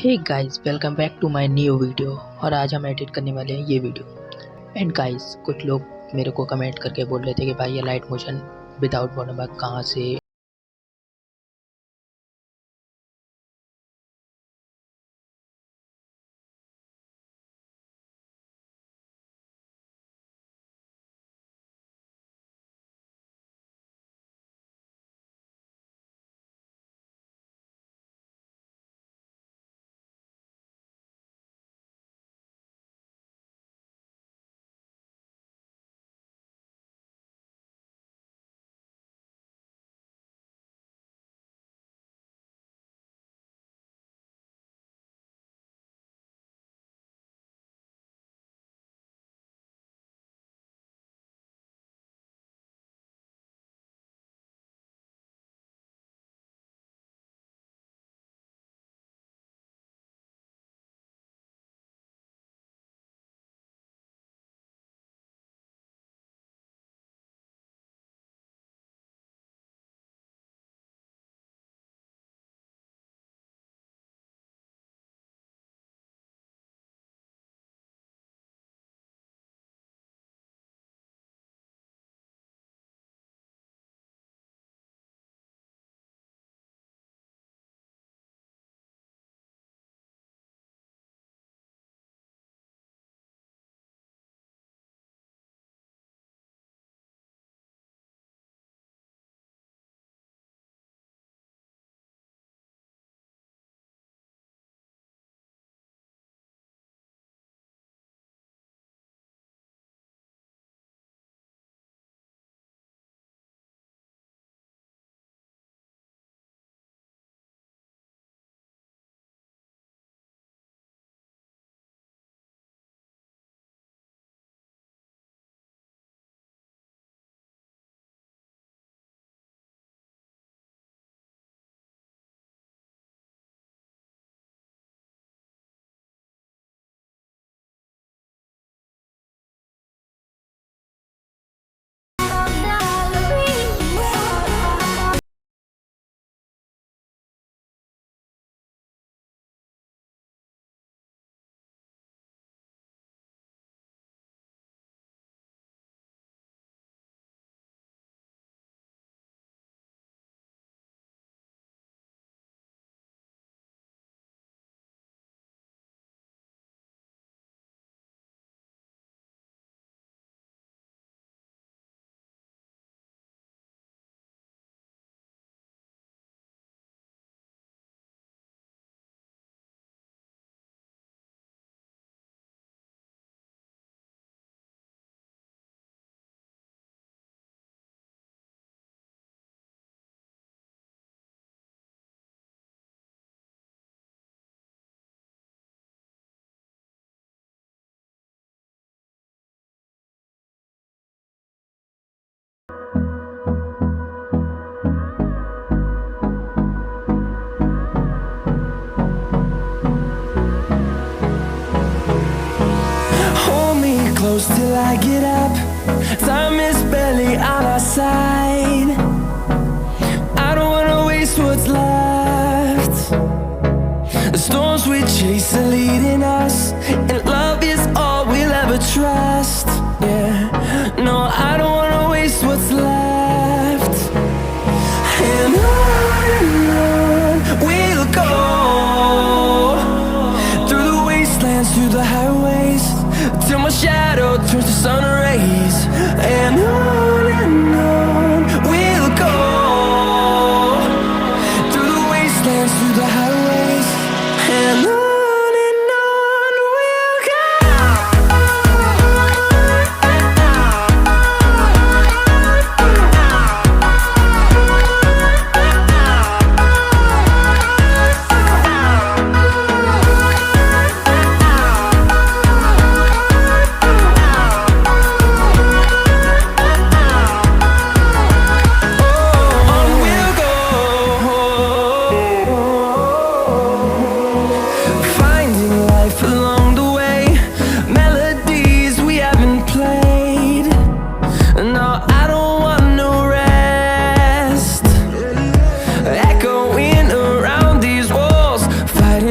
Hey guys, welcome back to my new video. और आज हम एडिट करने वाले हैं ये वीडियो। एंड गाइस, कुछ लोग मेरे को कमेंट करके बोल रहे थे कि भाई ये लाइट मोशन विदाउट वाटरमार्क कहाँ से। Hold me close till I get up. Time is barely on our side. I don't wanna waste what's left. The storms we chase are leading us, and love is all we'll ever trust. Yeah, no, I don't wanna waste what's left. And on we'll go, through the wastelands, through the highways, till my shadow turns to sun rays. And on we'll go, through the wastelands, through the highways, and on we'll go.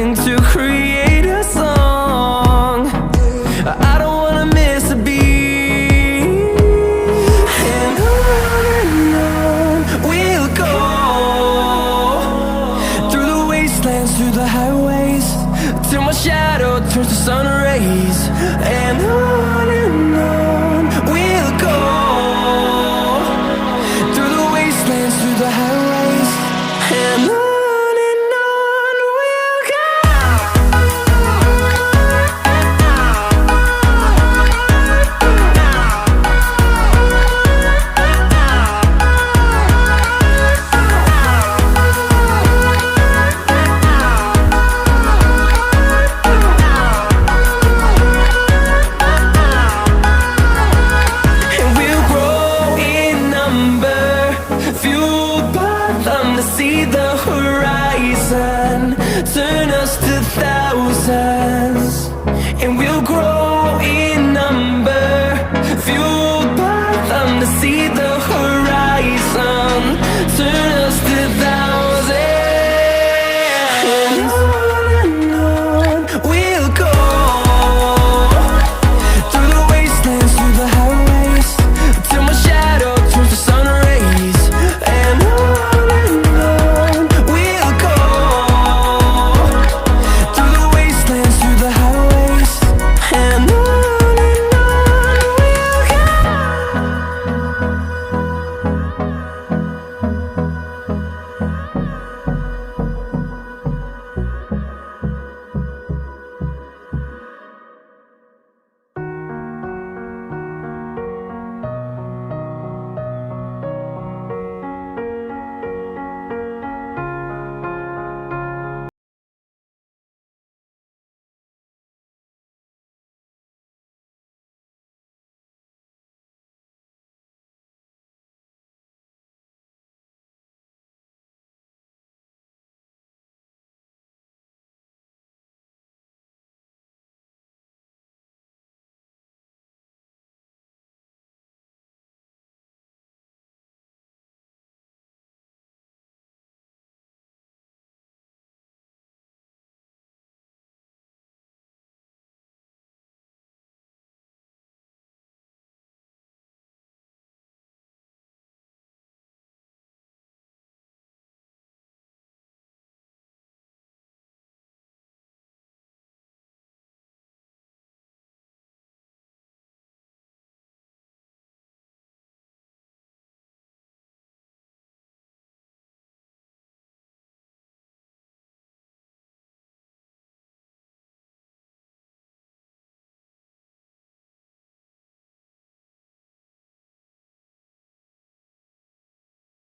trying to create a song. I don't wanna miss a beat. And on we'll go, through the wastelands, through the highways, till my shadow turns to sun rays. And on we'll go, through the wastelands, through the highways, and on we'll go. And we'll grow in number, fueled by them to see the horizon, turn us to thousands.